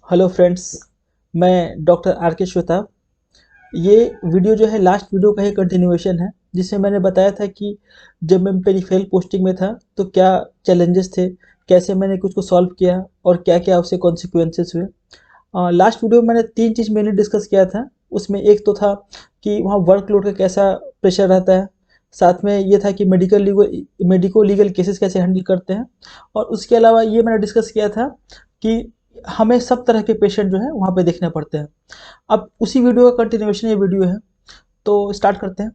Hello friends. मैं doctor R के श्वेता। ये वीडियो जो है लास्ट वीडियो का ही कंटिन्यूएशन है, जिसमें मैंने बताया था कि जब मैं पेरीफेरल पोस्टिंग में था तो क्या चैलेंजेस थे, कैसे मैंने कुछ को सॉल्व किया और क्या क्या उससे कॉन्सिक्वेंसेस हुए। लास्ट वीडियो में मैंने तीन चीज़ मेनली डिस्कस किया था। उसमें एक तो था कि वहाँ वर्कलोड का कैसा प्रेशर रहता है, साथ में ये था कि मेडिको लीगल केसेस कैसे हैंडल करते हैं, और उसके अलावा ये मैंने डिस्कस किया था कि हमें सब तरह के पेशेंट जो है वहाँ पे देखने पड़ते हैं। अब उसी वीडियो का कंटिन्यूएशन ये वीडियो है, तो स्टार्ट करते हैं।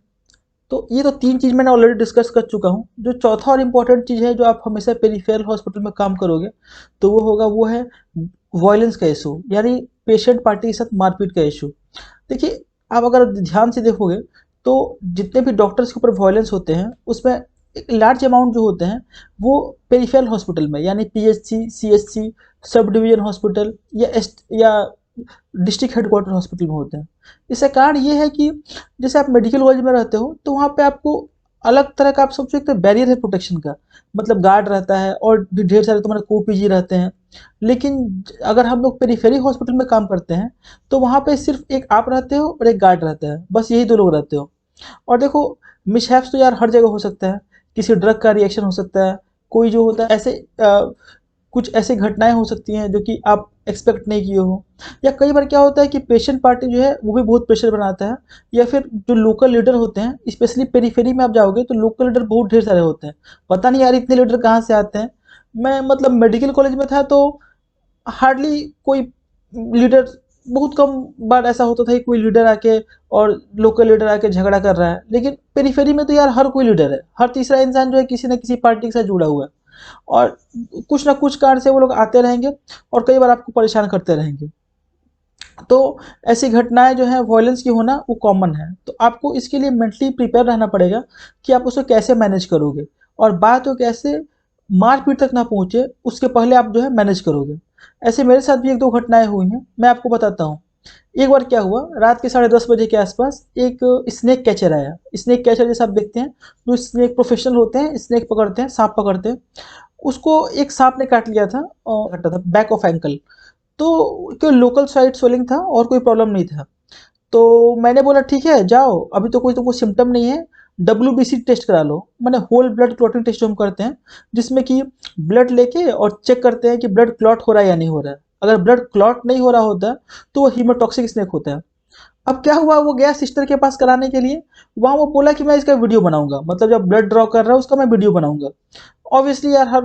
तो ये तो तीन चीज़ मैंने ऑलरेडी डिस्कस कर चुका हूँ। जो चौथा और इम्पोर्टेंट चीज़ है जो आप हमेशा पेरिफेरल हॉस्पिटल में काम करोगे, तो वो है वायलेंस का इशू, यानी पेशेंट पार्टी के साथ मारपीट का इशू। देखिए, आप अगर ध्यान से देखोगे तो जितने भी डॉक्टर्स के ऊपर वायलेंस होते हैं उसमें एक लार्ज अमाउंट जो होते हैं वो पेरिफेरल हॉस्पिटल में, यानी PHC, CHC, sub division hospital या डिस्ट्रिक्ट हेडक्वार्टर हॉस्पिटल में होते हैं। इसका कारण ये है कि जैसे आप मेडिकल कॉलेज में रहते हो तो वहाँ पे आपको अलग तरह का, आप सोच सकते हो, बैरियर है प्रोटेक्शन का। मतलब गार्ड रहता है और भी ढेर सारे तुम्हारे को पीजी रहते हैं। लेकिन अगर हम लोग पेरीफेरी हॉस्पिटल में काम करते हैं तो वहाँ पे सिर्फ एक आप रहते हो और एक गार्ड रहता है, बस यही दो लोग रहते हो। और देखो, मिसहैप्स तो यार हर जगह हो सकता है। किसी ड्रग का रिएक्शन हो सकता है, कोई जो होता है ऐसे कुछ ऐसी घटनाएं हो सकती हैं जो कि आप एक्सपेक्ट नहीं किए हो। या कई बार क्या होता है कि पेशेंट पार्टी जो है वो भी बहुत प्रेशर बनाता है, या फिर जो लोकल लीडर होते हैं, स्पेशली पेरीफेरी में आप जाओगे तो लोकल लीडर बहुत ढेर सारे होते हैं। पता नहीं यार इतने लीडर कहाँ से आते हैं। मैं मतलब मेडिकल कॉलेज में था तो हार्डली कोई लीडर, बहुत कम बार ऐसा होता था कि कोई लीडर आके और लोकल लीडर आके झगड़ा कर रहा है। लेकिन पेरीफेरी में तो यार हर कोई लीडर है, हर तीसरा इंसान जो है किसी न किसी पार्टी के साथ जुड़ा हुआ है। और कुछ ना कुछ कारण से वो लोग आते रहेंगे और कई बार आपको परेशान करते रहेंगे। तो ऐसी घटनाएं जो है वायलेंस की होना वो कॉमन है। तो आपको इसके लिए मेंटली प्रिपेयर रहना पड़ेगा कि आप उसको कैसे मैनेज करोगे, और बात हो कैसे मारपीट तक ना पहुंचे उसके पहले आप जो है मैनेज करोगे। ऐसे मेरे साथ भी एक दो घटनाएं हुई हैं, मैं आपको बताता हूँ। एक बार क्या हुआ, रात के 10:30 बजे के आसपास एक स्नेक कैचर आया। स्नेक कैचर जैसे आप देखते हैं, जो स्नेक प्रोफेशनल होते हैं, स्नेक पकड़ते हैं, सांप पकड़ते हैं, उसको एक सांप ने काट लिया था, और काटा था बैक ऑफ एंकल। तो कोई लोकल साइड स्वेलिंग था और कोई प्रॉब्लम नहीं था। तो मैंने बोला ठीक है जाओ, अभी तो कोई तुमको सिम्टम नहीं है, WBC टेस्ट करा लो, मैंने होल ब्लड क्लॉटिंग टेस्ट जो हम करते हैं, जिसमें कि ब्लड लेके और चेक करते हैं कि ब्लड क्लॉट हो रहा है या नहीं हो रहा है। अगर ब्लड क्लॉट नहीं हो रहा होता है तो वो हीमोटॉक्सिक स्नेक होता है। अब क्या हुआ, वो गया सिस्टर के पास कराने के लिए। वहाँ वो बोला कि मैं इसका वीडियो बनाऊंगा, मतलब जब ब्लड ड्रॉ कर रहा है उसका मैं वीडियो बनाऊंगा। ऑब्वियसली यार, हर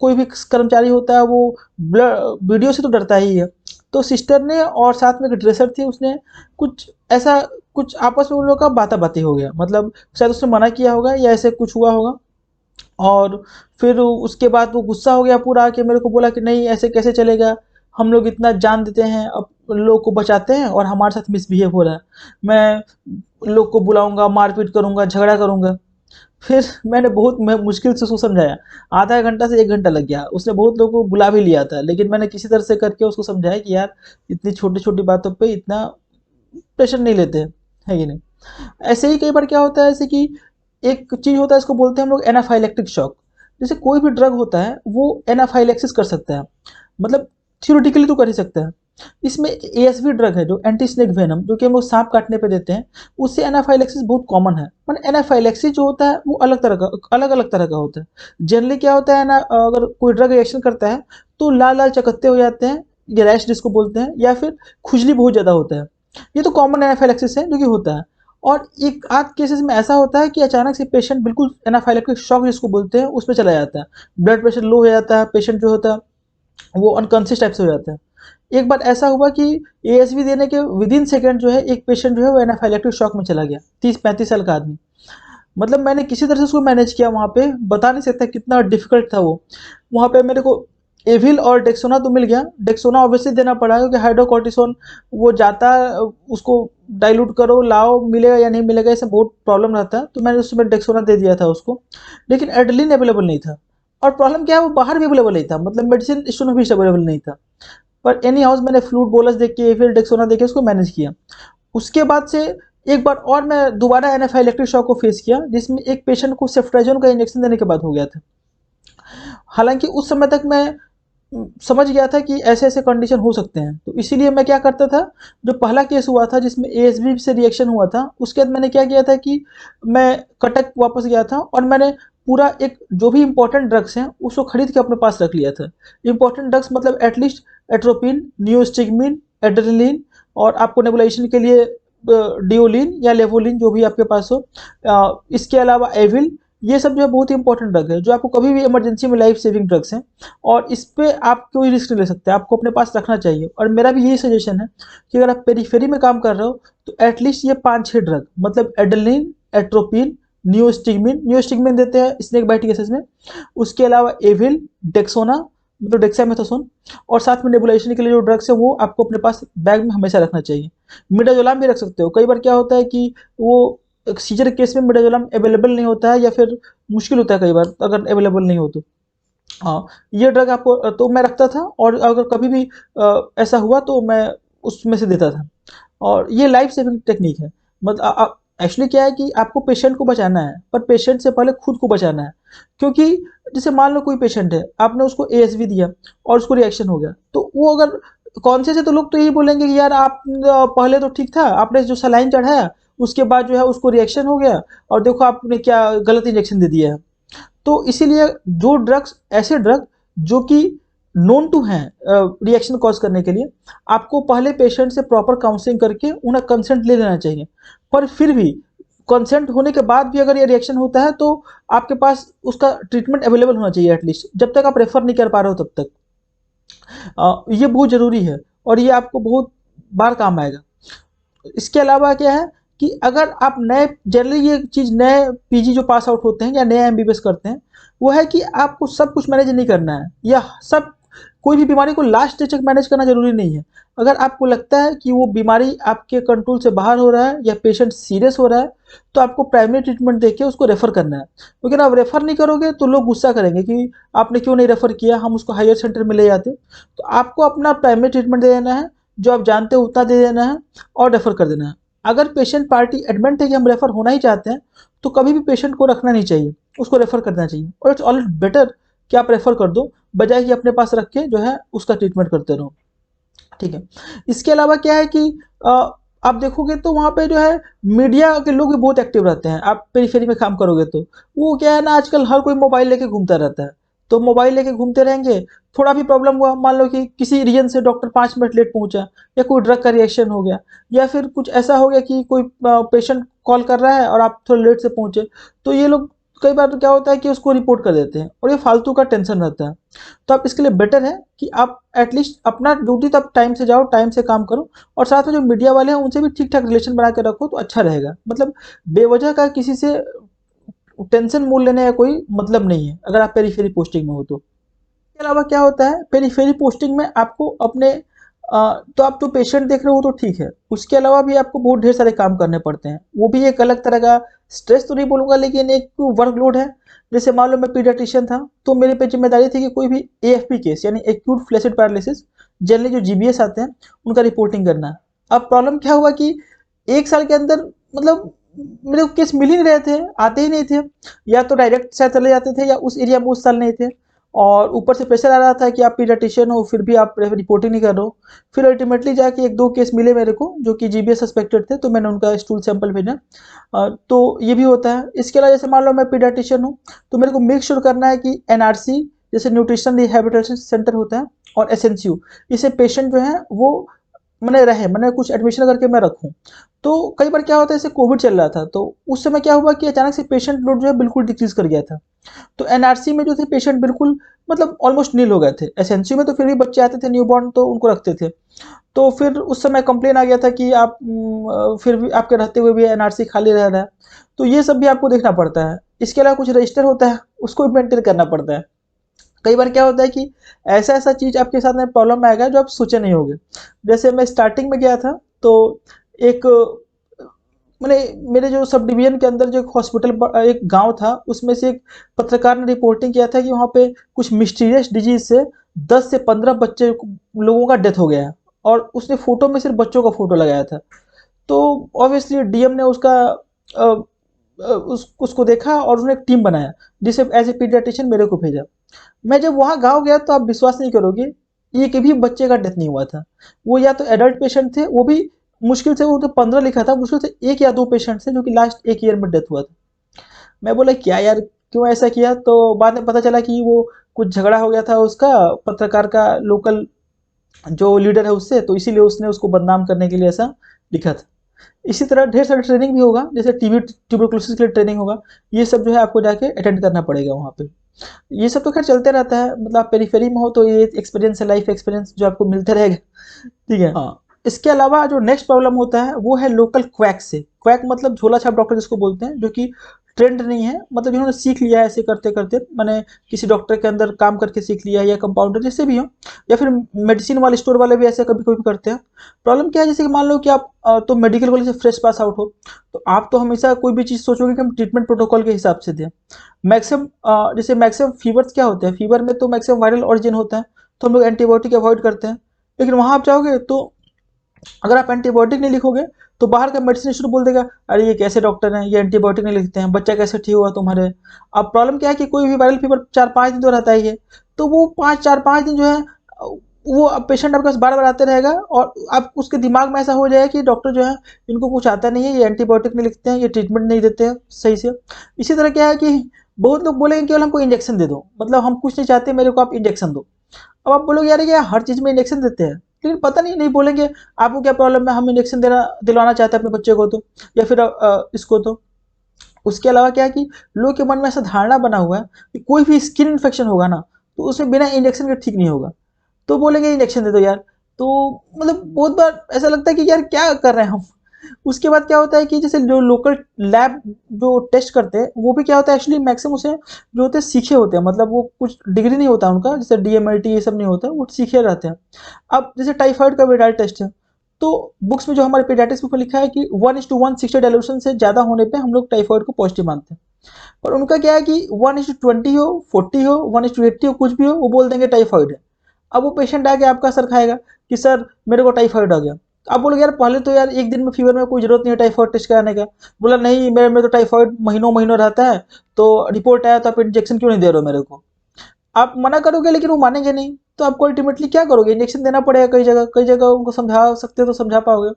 कोई भी कर्मचारी होता है वो ब्लड वीडियो से तो डरता ही है। तो सिस्टर ने और साथ में एक ड्रेसर थी, उसने कुछ ऐसा, कुछ आपस में उन लोगों का बाता बाती हो गया, मतलब शायद उसने मना किया होगा या ऐसे कुछ हुआ होगा। और फिर उसके बाद वो गुस्सा हो गया पूरा, आके मेरे को बोला कि नहीं ऐसे कैसे चलेगा, हम लोग इतना जान देते हैं, अब लोग को बचाते हैं और हमारे साथ मिसबिहेव हो रहा है। मैं लोग को बुलाऊंगा, मारपीट करूंगा, झगड़ा करूंगा। फिर मैंने बहुत मुश्किल से उसको समझाया। आधा घंटा से 1 घंटा लग गया, उसने बहुत लोगों को बुला भी लिया था, लेकिन मैंने किसी तरह से करके उसको समझाया कि यार इतनी छोटी छोटी बातों पे इतना प्रेशर नहीं लेते हैं, है कि नहीं। ऐसे ही कई बार क्या होता है, जैसे कि एक चीज़ होता है, इसको बोलते हैं हम लोग एनाफाइलेक्टिक शॉक। जैसे कोई भी ड्रग होता है वो एनाफाइलेक्सिस कर सकता है, मतलब थियोरेटिकली तो कर ही सकता है। इसमें एएसवी ड्रग है जो एंटी स्नेक वेनम, जो कि हम लोग सांप काटने पे देते हैं, उससे एनाफाइलेक्सिस बहुत कॉमन है। मतलब एनाफाइलेक्सिस जो होता है वो अलग अलग तरह का होता है। जनरली क्या होता है ना, अगर कोई ड्रग रिएक्शन करता है तो लाल लाल चकत्ते हो जाते हैं, ये रैश जिसको बोलते हैं, या फिर खुजली बहुत ज़्यादा होता है। ये तो कॉमन एनाफाइलेक्सिस है जो कि होता है। और एक आध केसेस में ऐसा होता है कि अचानक से पेशेंट बिल्कुल एनाफाइलेक्टिक शॉक जिसको बोलते हैं उसमें चला जाता है, ब्लड प्रेशर लो हो जाता है, पेशेंट जो होता है वो अनकॉन्शियस टाइप से हो जाता है। एक बार ऐसा हुआ कि एएसवी देने के विदिन सेकंड जो है एक पेशेंट जो है वो एनाफाइलेक्टिक शॉक में चला गया, 30-35 साल का आदमी। मतलब मैंने किसी तरह से उसको मैनेज किया, वहाँ पे बता नहीं सकता कितना डिफिकल्ट था वो। वहाँ पे मेरे को एविल और डेक्सोना तो मिल गया, डेक्सोना ऑब्वियसली देना पड़ा क्योंकि हाइड्रोकोर्टिसोन वो जाता, उसको डाइल्यूट करो लाओ, मिलेगा या नहीं मिलेगा, इससे बहुत प्रॉब्लम रहता है, तो मैंने उसमें डेक्सोना दे दिया था उसको। लेकिन एड्रेलिन अवेलेबल नहीं था, और प्रॉब्लम क्या है, वो बाहर भी अवेलेबल नहीं था, मतलब मेडिसिन स्टोर में भी अवेलेबल नहीं था। पर एनी हाउस मैंने फ्लूट बोलस देख के फिर डेक्सोना देख के उसको मैनेज किया। उसके बाद से एक बार और मैं दोबारा एनाफाइलेक्टिक शॉक को फेस किया, जिसमें एक पेशेंट को सेफ्ट्राजोन का इंजेक्शन देने के बाद हो गया था। हालांकि उस समय तक मैं समझ गया था कि ऐसे ऐसे कंडीशन हो सकते हैं, तो इसीलिए मैं क्या करता था, जो पहला केस हुआ था जिसमें एएसबी से रिएक्शन हुआ था, उसके बाद मैंने क्या किया था कि मैं कटक वापस गया था और मैंने पूरा एक जो भी इंपॉर्टेंट ड्रग्स हैं उसको खरीद के अपने पास रख लिया था। इंपॉर्टेंट ड्रग्स मतलब एटलीस्ट एट्रोपिन, नियोस्टिगमिन, एड्रेनलिन, और आपको नेबुलाइजेशन के लिए डिओलिन या लेवोलिन जो भी आपके पास हो, इसके अलावा एविल, ये सब जो है बहुत ही इंपॉर्टेंट ड्रग है जो आपको कभी भी इमरजेंसी में लाइफ सेविंग ड्रग्स हैं, और इस पे आप कोई रिस्क नहीं ले सकते, आपको अपने पास रखना चाहिए। और मेरा भी यही सजेशन है कि अगर आप पेरीफेरी में काम कर रहे हो तो एटलीस्ट ये 5-6 ड्रग मतलब एड्रेनलिन, एट्रोपिन, नियोस्टिगमिन देते हैं स्नेक बाइट केसेस में, उसके अलावा एविल, डेक्सोना मतलब डेक्सामेथासोन, और साथ में नेबुलाइजेशन के लिए जो ड्रग्स है वो आपको अपने पास बैग में हमेशा रखना चाहिए। मिडाजोलाम भी रख सकते हो, कई बार क्या होता है कि वो सीजर केस में मिडाजोलाम अवेलेबल नहीं होता है या फिर मुश्किल होता है कई बार अगर अवेलेबल नहीं हो तो। हाँ, ये ड्रग आपको तो मैं रखता था, और अगर कभी भी ऐसा हुआ तो मैं उसमें से देता था। और ये लाइफ सेविंग टेक्निक है। मतलब एक्चुअली क्या है कि आपको पेशेंट को बचाना है, पर पेशेंट से पहले खुद को बचाना है। क्योंकि जैसे मान लो कोई पेशेंट है, आपने उसको एएसवी दिया और उसको रिएक्शन हो गया, तो वो अगर कॉन्शियस है तो लोग तो यही बोलेंगे कि यार आप पहले तो ठीक था, आपने जो सलाइन चढ़ाया उसके बाद जो है उसको रिएक्शन हो गया, और देखो आपने क्या गलत इंजेक्शन दे दिया है। तो इसीलिए जो ड्रग्स, ऐसे ड्रग जो कि नोन टू हैं रिएक्शन कॉज करने के लिए, आपको पहले पेशेंट से प्रॉपर काउंसलिंग करके उन्हें कंसेंट ले लेना चाहिए। पर फिर भी कंसेंट होने के बाद भी अगर ये रिएक्शन होता है तो आपके पास उसका ट्रीटमेंट अवेलेबल होना चाहिए एटलीस्ट, जब तक आप रेफर नहीं कर पा रहे हो तब तक। ये बहुत ज़रूरी है और ये आपको बहुत बार काम आएगा। इसके अलावा क्या है कि अगर आप नए, जनरली ये चीज़ नए पीजी जो पास आउट होते हैं या नए एमबीबीएस करते हैं, वो है कि आपको सब कुछ मैनेज नहीं करना है, या सब कोई भी बीमारी को लास्ट स्टेज तक मैनेज करना जरूरी नहीं है। अगर आपको लगता है कि वो बीमारी आपके कंट्रोल से बाहर हो रहा है या पेशेंट सीरियस हो रहा है, तो आपको प्राइमरी ट्रीटमेंट देके उसको रेफर करना है। लेकिन आप रेफर नहीं करोगे तो लोग गुस्सा करेंगे कि आपने क्यों नहीं रेफर किया, हम उसको हायर सेंटर में ले जाते। तो आपको अपना प्राइमरी ट्रीटमेंट दे देना है, जो आप जानते हो उतना दे देना है, और रेफर कर देना है। अगर पेशेंट पार्टी एडमेंट है कि हम रेफर होना ही चाहते हैं, तो कभी भी पेशेंट को रखना नहीं चाहिए, उसको रेफर करना चाहिए। और इट्स ऑलवेज बेटर कि आप रेफर कर दो, बजाय कि अपने पास रख के जो है उसका ट्रीटमेंट करते रहो। ठीक है। इसके अलावा क्या है कि आप देखोगे तो वहाँ पे जो है मीडिया के लोग भी बहुत एक्टिव रहते हैं, आप पेरीफेरी में काम करोगे तो। वो क्या है ना, आजकल हर कोई मोबाइल लेके घूमता रहता है, तो मोबाइल लेके घूमते रहेंगे। थोड़ा भी प्रॉब्लम हुआ, मान लो कि किसी रीजन से डॉक्टर 5 मिनट लेट पहुंचा, या कोई ड्रग का रिएक्शन हो गया, या फिर कुछ ऐसा हो गया कि कोई पेशेंट कॉल कर रहा है और आप थोड़ा लेट से पहुंचे, तो ये लोग कई बार क्या होता है कि उसको रिपोर्ट कर देते हैं, और ये फालतू का टेंशन रहता है। तो आप इसके लिए बेटर है कि आप एटलीस्ट अपना ड्यूटी तब टाइम से जाओ, टाइम से काम करो, और साथ में जो मीडिया वाले हैं उनसे भी ठीक ठाक रिलेशन बना के रखो तो अच्छा रहेगा। मतलब बेवजह का किसी से टेंशन मोल लेने का कोई मतलब नहीं है अगर आप पेरीफेरी पोस्टिंग में हो तो। इसके अलावा क्या होता है, पेरीफेरी पोस्टिंग में आपको अपने तो आप तो पेशेंट देख रहे हो तो ठीक है, उसके अलावा भी आपको बहुत ढेर सारे काम करने पड़ते हैं, वो भी एक अलग तरह का स्ट्रेस तो नहीं बोलूँगा, लेकिन एक वर्कलोड है। जैसे मान लो मैं पीडियाट्रिशियन था, तो मेरे पे जिम्मेदारी थी कि कोई भी एएफपी केस यानी एक्यूट फ्लैसिड पैरालिसिस, जनरली जो जीबीएस आते हैं उनका रिपोर्टिंग करना है। अब प्रॉब्लम क्या हुआ कि 1 साल के अंदर मतलब मेरे को केस मिल ही नहीं रहे थे, आते ही नहीं थे, या तो डायरेक्ट शायद चले जाते थे, या उस एरिया में उस साल नहीं थे, और ऊपर से प्रेशर आ रहा था कि आप पीडियाट्रिशियन हो फिर भी आप रिपोर्टिंग नहीं कर रहे हो। फिर अल्टीमेटली जाके 1-2 केस मिले मेरे को जो कि जीबीएस सस्पेक्टेड थे, तो मैंने उनका स्टूल सैंपल भेजा। तो ये भी होता है। इसके अलावा जैसे मान लो मैं पीडियाट्रिशियन हूँ, तो मेरे को मेक श्योर करना है कि एनआरसी जैसे न्यूट्रिशन रिहेबिलिटेशन सेंटर होता है, और एसएनसीयू, इसे पेशेंट जो है वो मैंने रहे, मैंने कुछ एडमिशन करके मैं रखूँ। तो कई बार क्या होता है, जैसे कोविड चल रहा था, तो उस समय क्या हुआ कि अचानक से पेशेंट लोड जो है बिल्कुल डिक्रीज कर गया था। तो एनआरसी में जो थे पेशेंट बिल्कुल मतलब ऑलमोस्ट नील हो गए थे। एसएनसीयू में तो फिर भी बच्चे आते थे न्यूबॉर्न, तो उनको रखते थे। तो फिर उस समय कंप्लेन आ गया था कि आप फिर भी आपके रहते हुए भी एनआरसी खाली रह रहा है। तो ये सब भी आपको देखना पड़ता है। इसके अलावा कुछ रजिस्टर होता है, उसको भी मेंटेन करना पड़ता है। कई बार क्या होता है कि ऐसा ऐसा चीज़ आपके साथ में प्रॉब्लम आएगा जो आप सोचे नहीं होगे। जैसे मैं स्टार्टिंग में गया था, तो एक मैंने मेरे जो सब डिवीजन के अंदर जो एक हॉस्पिटल एक गांव था, उसमें से एक पत्रकार ने रिपोर्टिंग किया था कि वहाँ पे कुछ मिस्टीरियस डिजीज से 10 से 15 बच्चे लोगों का डेथ हो गया है, और उसने फोटो में सिर्फ बच्चों का फोटो लगाया था। तो ऑब्वियसली डीएम ने उसका उसको देखा और उसने एक टीम बनाया, जिसे एज ए पीडियाट्रिशियन मेरे को भेजा। मैं जब वहाँ गाँव गया तो आप विश्वास नहीं करोगे, एक भी बच्चे का डेथ नहीं हुआ था। वो या तो एडल्ट पेशेंट थे, वो भी मुश्किल से, वो तो 15 लिखा था, मुश्किल से 1 या 2 पेशेंट थे जो कि लास्ट 1 ईयर में डेथ हुआ था। मैं बोला क्या यार, क्यों ऐसा किया? तो बाद में पता चला कि वो कुछ झगड़ा हो गया था उसका पत्रकार का, लोकल जो लीडर है उससे, तो इसीलिए उसने उसको बदनाम करने के लिए ऐसा लिखा था। इसी तरह ढेर सारा ट्रेनिंग भी होगा, जैसे टीबी ट्यूबरकुलोसिस के लिए ट्रेनिंग होगा, ये सब जो है आपको जाके अटेंड करना पड़ेगा वहाँ पे। ये सब तो खैर चलते रहता है, मतलब आप पेरीफेरी में हो तो ये एक्सपीरियंस है, लाइफ एक्सपीरियंस जो आपको मिलता रहेगा। ठीक है, हाँ। इसके अलावा जो नेक्स्ट प्रॉब्लम होता है वो है लोकल क्वैक से। क्वैक मतलब झोला छाप डॉक्टर जिसको बोलते हैं, जो कि ट्रेंड नहीं है, मतलब जिन्होंने सीख लिया है ऐसे करते करते, मैंने किसी डॉक्टर के अंदर काम करके सीख लिया है, या कंपाउंडर जैसे भी हो, या फिर मेडिसिन वाले स्टोर वाले भी ऐसे कभी कभी करते हैं। प्रॉब्लम क्या है, जैसे कि मान लो कि आप तो मेडिकल कॉलेज से फ्रेश पास आउट हो, तो आप तो हमेशा कोई भी चीज़ सोचोगे कि हम ट्रीटमेंट प्रोटोकॉल के हिसाब से दें। मैक्सिमम जैसे मैक्सिमम फीवर्स क्या होते हैं, फीवर में तो मैक्सिमम वायरल ओरिजिन होता है, तो हम लोग एंटीबायोटिक अवॉइड करते हैं। लेकिन वहाँ आप जाओगे तो अगर आप एंटीबायोटिक नहीं लिखोगे तो बाहर का मेडिसिन स्टोर बोल देगा, अरे ये कैसे डॉक्टर हैं, ये एंटीबायोटिक नहीं लिखते हैं, बच्चा कैसे ठीक हुआ तुम्हारे। अब प्रॉब्लम क्या है कि कोई भी वायरल फीवर 4-5 दिन तो रहता ही है, तो वो 5-4-5 दिन जो है वो पेशेंट आपके पास बार बार आते रहेगा, और आप उसके दिमाग में ऐसा हो जाएगा कि डॉक्टर जो है इनको कुछ आता नहीं है, ये एंटीबायोटिक नहीं लिखते हैं, ये ट्रीटमेंट नहीं देते हैं सही से। इसी तरह क्या है कि बहुत लोग बोलेंगे केवल हमको इंजेक्शन दे दो, मतलब हम कुछ नहीं चाहते, मेरे को आप इंजेक्शन दो। अब आप बोलोगे यार ये हर चीज़ में इंजेक्शन देते हैं, लेकिन पता नहीं, नहीं बोलेंगे आपको क्या प्रॉब्लम है, हम इंजेक्शन देना दिलवाना चाहते हैं अपने बच्चे को तो, या फिर इसको तो। उसके अलावा क्या है कि लोगों के मन में ऐसा धारणा बना हुआ है कि कोई भी स्किन इन्फेक्शन होगा ना, तो उसमें बिना इंजेक्शन के ठीक नहीं होगा, तो बोलेंगे इंजेक्शन दे दो यार। तो मतलब बहुत बार ऐसा लगता है कि यार क्या कर रहे हैं हम। उसके बाद क्या होता है कि जैसे जो लोकल लैब जो टेस्ट करते हैं, वो भी क्या होता है एक्चुअली मैक्सिमम उसे जो होते हैं सीखे होते हैं, मतलब वो कुछ डिग्री नहीं होता उनका, जैसे डीएमएलटी ये सब नहीं होता, वो सीखे रहते हैं। अब जैसे टाइफाइड का विडाल टेस्ट है, तो बुक्स में जो हमारे पीडियाट्रिक्स बुक में लिखा है कि 1:160 डाइल्यूशन से ज़्यादा होने पे हम लोग टाइफाइड को पॉजिटिव मानते हैं। पर उनका क्या है कि 1:20 हो, 40 हो, 1:80 हो, कुछ भी हो, वो बोल देंगे टाइफाइड है। अब वो पेशेंट आके आपका सर खाएगा कि सर मेरे को टाइफाइड आ गया। आप बोलोगे यार पहले तो यार एक दिन में फीवर में कोई जरूरत नहीं है टाइफाइड टेस्ट कराने का। बोला नहीं, मेरे में तो टाइफाइड महीनों महीनों रहता है, तो रिपोर्ट आया तो आप इंजेक्शन क्यों नहीं दे रहे हो मेरे को। आप मना करोगे लेकिन वो मानेंगे नहीं, तो आपको अल्टीमेटली क्या करोगे, इंजेक्शन देना पड़ेगा। कई जगह उनको समझा सकते हो तो समझा पाओगे।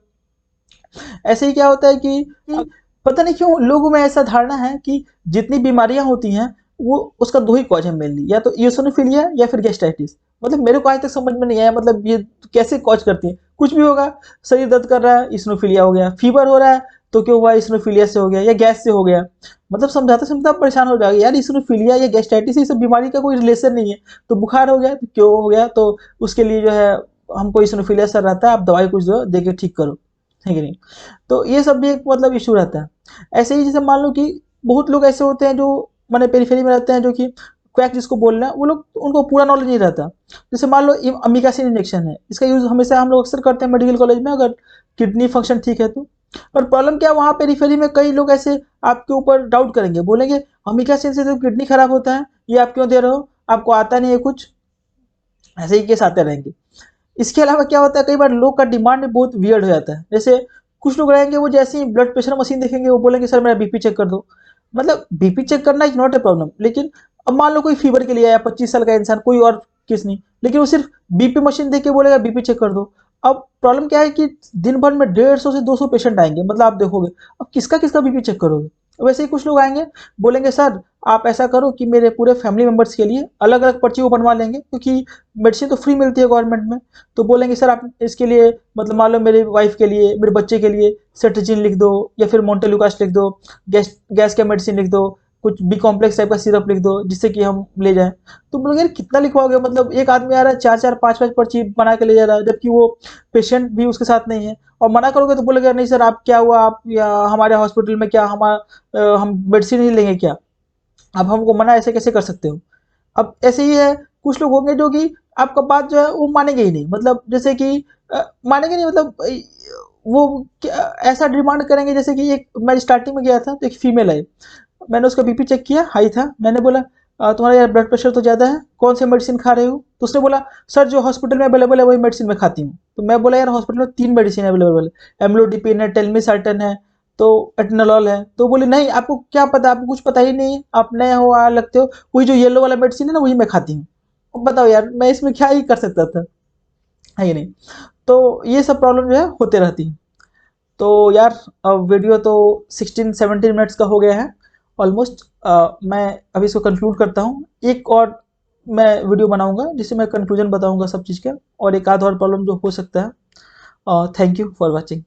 ऐसे ही क्या होता है कि पता नहीं क्यों लोगों में ऐसा धारणा है कि जितनी बीमारियां होती हैं वो उसका दो ही कॉज है मेनली, या तो ईओसिनोफिलिया या फिर गैस्ट्राइटिस। मतलब मेरे को आज तक समझ में नहीं आया, मतलब ये कैसे कॉज करती है। कुछ भी होगा, शरीर दर्द कर रहा है इसनोफिलिया हो गया, फीवर हो रहा है तो क्यों हुआ, इसनोफिलिया से हो गया, या गैस से हो गया। मतलब समझाते समझाते आप परेशान हो जाओगे, यार इसनोफिलिया या गैस्ट्राइटिस ये सब बीमारी का कोई रिलेशन नहीं है। तो बुखार हो गया तो क्यों हो गया, तो उसके लिए जो है हमको इसनोफिलिया सर रहता है, आप दवाई कुछ दो दे के ठीक करो, है कि नहीं। तो ये सब भी एक मतलब इशू रहता है। ऐसे ही जैसे मान लो कि बहुत लोग ऐसे होते हैं जो मैंने पेरीफेरी में रहते हैं, जो कि क्वैक जिसको बोल रहे हैं, वो लोग उनको पूरा नॉलेज नहीं रहता। जैसे मान लो अमिकासिन इंजेक्शन है, इसका यूज़ हमेशा हम लोग अक्सर करते हैं मेडिकल कॉलेज में, अगर किडनी फंक्शन ठीक है तो। पर प्रॉब्लम क्या है, वहाँ पेरीफेरी में कई लोग ऐसे आपके ऊपर डाउट करेंगे, बोलेंगे अमिकासिन से तो किडनी खराब होता है, ये आप क्यों दे रहे हो, आपको आता नहीं है कुछ। ऐसे ही केस आते रहेंगे। इसके अलावा क्या होता है, कई बार लोग का डिमांड भी बहुत वियर्ड हो जाता है। जैसे कुछ लोग रहेंगे वो जैसे ही ब्लड प्रेशर मशीन देखेंगे वो बोलेंगे सर मेरा बीपी चेक कर दो। मतलब बीपी चेक करना इज नॉट ए प्रॉब्लम, लेकिन अब मान लो कोई फीवर के लिए आया 25 साल का इंसान, कोई और केस नहीं, लेकिन वो सिर्फ बीपी मशीन देख के बोलेगा बीपी चेक कर दो। अब प्रॉब्लम क्या है कि दिन भर में 150 से 200 पेशेंट आएंगे, मतलब आप देखोगे अब किसका किसका बीपी चेक करोगे। वैसे ही कुछ लोग आएंगे, बोलेंगे सर आप ऐसा करो कि मेरे पूरे फैमिली मेंबर्स के लिए अलग अलग पर्ची वो बनवा लेंगे, क्योंकि मेडिसिन तो फ्री मिलती है गवर्नमेंट में। तो बोलेंगे सर आप इसके लिए, मतलब मान लो मेरी वाइफ के लिए, मेरे बच्चे के लिए सेट्रिजिन लिख दो, या फिर मोन्टेलुकास्ट लिख दो, गैस गैस का मेडिसिन लिख दो, कुछ बी कॉम्प्लेक्स टाइप का सिरप लिख दो जिससे कि हम ले जाएं। तो बोलोगे यार कितना लिखवाओगे, मतलब एक आदमी आ रहा है 4-4 5-5 पर्ची बना के ले जा रहा है, जबकि वो पेशेंट भी उसके साथ नहीं है। और मना करोगे तो बोलेगा नहीं सर आप क्या हुआ, आप या हमारे हॉस्पिटल में क्या हम मेडिसिन नहीं लेंगे क्या, आप हमको मना ऐसे कैसे कर सकते हो। अब ऐसे ही है, कुछ लोग होंगे जो कि आपका बात जो है वो मानेंगे ही नहीं, मतलब जैसे कि मानेंगे नहीं, मतलब वो ऐसा डिमांड करेंगे। जैसे कि एक मैं स्टार्टिंग में गया था तो एक फीमेल आई, मैंने उसका बीपी चेक किया, हाई था। मैंने बोला तुम्हारा यार ब्लड प्रेशर तो ज़्यादा है, कौन से मेडिसिन खा रहे हो। तो उसने बोला सर जो हॉस्पिटल में अवेलेबल है वही मेडिसिन मैं खाती हूँ। तो मैं बोला यार हॉस्पिटल में 3 मेडिसिन अवेलेबल है, एम्लोडिपिन है, टेलमिसर्टन है, तो एटेनॉल है। तो बोले नहीं आपको क्या पता, आपको कुछ पता ही नहीं है, आप नए हो आ लगते हो, वही जो येलो वाला मेडिसिन है ना वही मैं खाती हूँ। अब बताओ यार मैं इसमें क्या ही कर सकता था, है ही नहीं। तो ये सब प्रॉब्लम जो है होते रहती है। तो यार अब वीडियो तो 16-17 मिनट्स का हो गया है ऑलमोस्ट। मैं अभी इसको कंक्लूड करता हूँ। एक और मैं वीडियो बनाऊंगा जिससे मैं कंक्लूजन बताऊंगा सब चीज़ का, और एक आध और प्रॉब्लम जो हो सकता है। Thank you for watching.